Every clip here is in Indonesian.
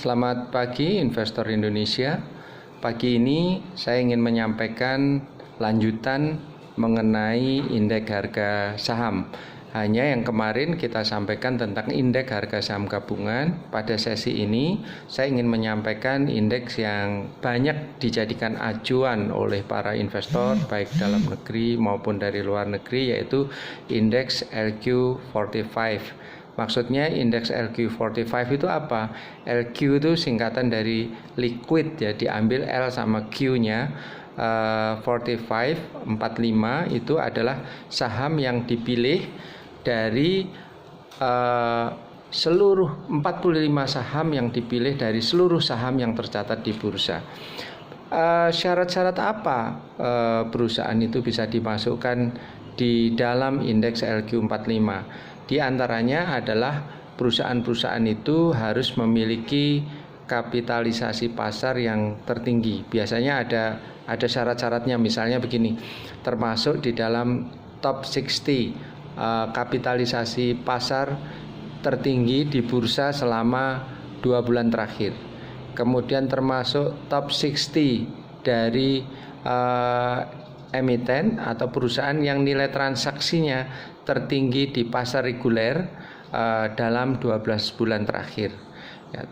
Selamat pagi investor Indonesia. Pagi ini saya ingin menyampaikan lanjutan mengenai indeks harga saham. Hanya yang kemarin kita sampaikan tentang indeks harga saham gabungan. Pada sesi ini saya ingin menyampaikan indeks yang banyak dijadikan acuan oleh para investor baik dalam negeri maupun dari luar negeri, yaitu indeks LQ45. Maksudnya indeks LQ45 itu apa? LQ itu singkatan dari liquid, ya, diambil L sama Q-nya. 45 itu adalah saham yang dipilih dari seluruh 45 saham yang dipilih dari seluruh saham yang tercatat di bursa. Syarat-syarat apa perusahaan itu bisa dimasukkan di dalam indeks LQ45? Di antaranya adalah perusahaan-perusahaan itu harus memiliki kapitalisasi pasar yang tertinggi. Biasanya ada syarat-syaratnya, misalnya begini, termasuk di dalam top 60 kapitalisasi pasar tertinggi di bursa selama 2 bulan terakhir. Kemudian termasuk top 60 dari emiten atau perusahaan yang nilai transaksinya tertinggi di pasar reguler dalam 12 bulan terakhir, ya,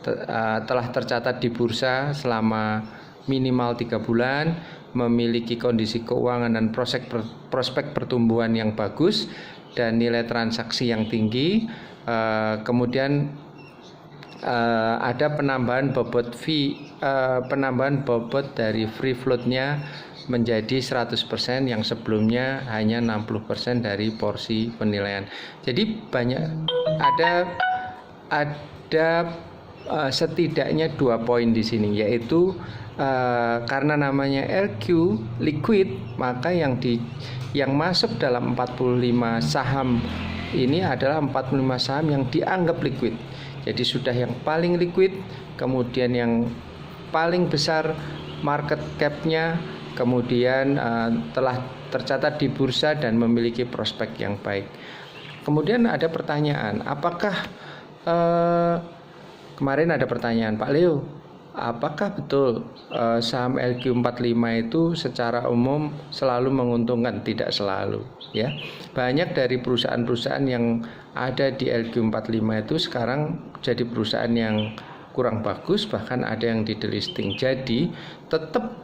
telah tercatat di bursa selama minimal 3 bulan, memiliki kondisi keuangan dan prospek pertumbuhan yang bagus dan nilai transaksi yang tinggi. Kemudian ada penambahan bobot dari free floatnya menjadi 100% yang sebelumnya hanya 60% dari porsi penilaian. Jadi ada setidaknya 2 poin di sini, yaitu karena namanya LQ liquid, maka yang masuk dalam 45 saham ini adalah 45 saham yang dianggap liquid. Jadi sudah yang paling liquid, kemudian yang paling besar market cap-nya, kemudian telah tercatat di bursa dan memiliki prospek yang baik. Kemudian ada pertanyaan, apakah kemarin ada pertanyaan, Pak Leo, apakah betul saham LQ45 itu secara umum selalu menguntungkan? Tidak selalu, ya. Banyak dari perusahaan-perusahaan yang ada di LQ45 itu sekarang jadi perusahaan yang kurang bagus, bahkan ada yang di delisting. Jadi tetap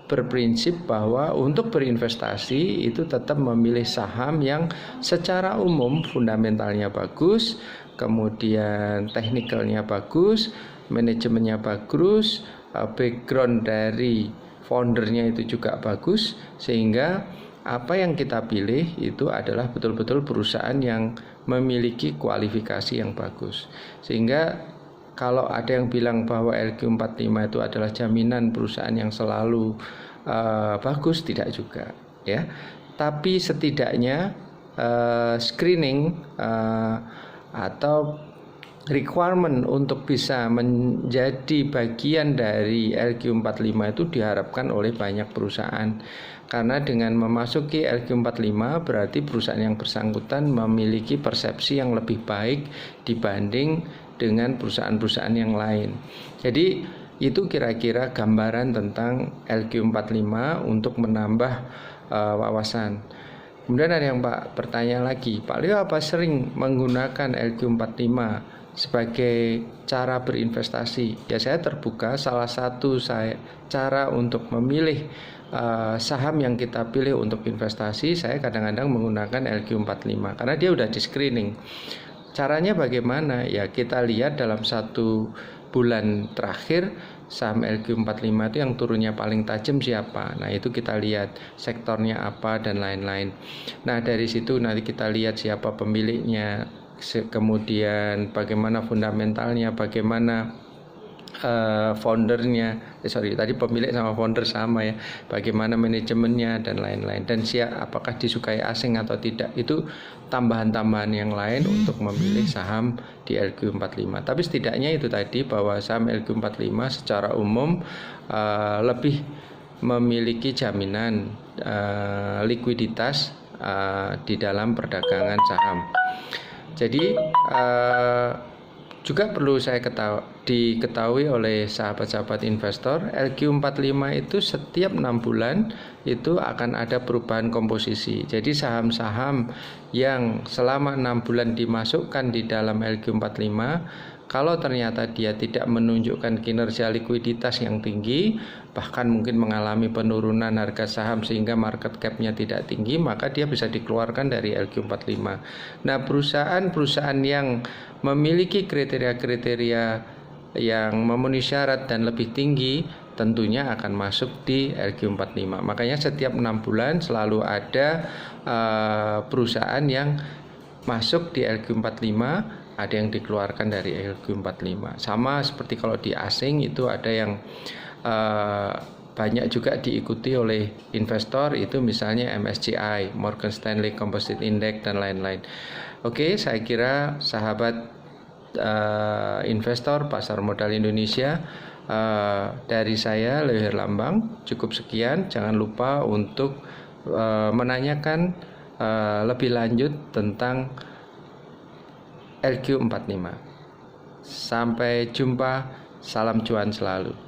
berprinsip bahwa untuk berinvestasi itu tetap memilih saham yang secara umum fundamentalnya bagus, kemudian teknikalnya bagus, manajemennya bagus, background dari foundernya itu juga bagus, sehingga apa yang kita pilih itu adalah betul-betul perusahaan yang memiliki kualifikasi yang bagus. Sehingga kalau ada yang bilang bahwa LQ45 itu adalah jaminan perusahaan yang selalu bagus, tidak juga, ya. Tapi setidaknya screening atau requirement untuk bisa menjadi bagian dari LQ45 itu diharapkan oleh banyak perusahaan. Karena dengan memasuki LQ45 berarti perusahaan yang bersangkutan memiliki persepsi yang lebih baik dibanding dengan perusahaan-perusahaan yang lain. Jadi itu kira-kira gambaran tentang LQ45 untuk menambah wawasan. Kemudian ada yang bertanya lagi, Pak Leo, apa sering menggunakan LQ45 sebagai cara berinvestasi? Ya, saya terbuka. Salah satu cara untuk memilih saham yang kita pilih untuk investasi, saya kadang-kadang menggunakan LQ45 karena dia udah di screening. Caranya bagaimana? Ya, kita lihat dalam 1 bulan terakhir saham LQ45 itu yang turunnya paling tajam siapa. Nah, itu kita lihat sektornya apa dan lain-lain. Nah, dari situ nanti kita lihat siapa pemiliknya, kemudian bagaimana fundamentalnya, bagaimana foundernya, tadi pemilik sama founder sama, ya, bagaimana manajemennya dan lain-lain, dan apakah disukai asing atau tidak. Itu tambahan-tambahan yang lain untuk memilih saham di LQ45. Tapi setidaknya itu tadi, bahwa saham LQ45 secara umum lebih memiliki jaminan likuiditas di dalam perdagangan saham. Jadi Juga perlu saya diketahui oleh sahabat-sahabat investor, LQ45 itu setiap 6 bulan itu akan ada perubahan komposisi. Jadi saham-saham yang selama 6 bulan dimasukkan di dalam LQ45, kalau ternyata dia tidak menunjukkan kinerja likuiditas yang tinggi, bahkan mungkin mengalami penurunan harga saham sehingga market cap-nya tidak tinggi, maka dia bisa dikeluarkan dari LQ45. Nah, perusahaan-perusahaan yang memiliki kriteria-kriteria yang memenuhi syarat dan lebih tinggi tentunya akan masuk di LQ45. Makanya setiap 6 bulan selalu ada perusahaan yang masuk di LQ45, ada yang dikeluarkan dari LQ45. Sama seperti kalau di asing itu ada yang banyak juga diikuti oleh investor, itu misalnya MSCI, Morgan Stanley Composite Index dan lain-lain. Oke, saya kira sahabat investor pasar modal Indonesia, dari saya Leo Herlambang cukup sekian. Jangan lupa untuk menanyakan lebih lanjut tentang LQ45. Sampai jumpa, salam cuan selalu.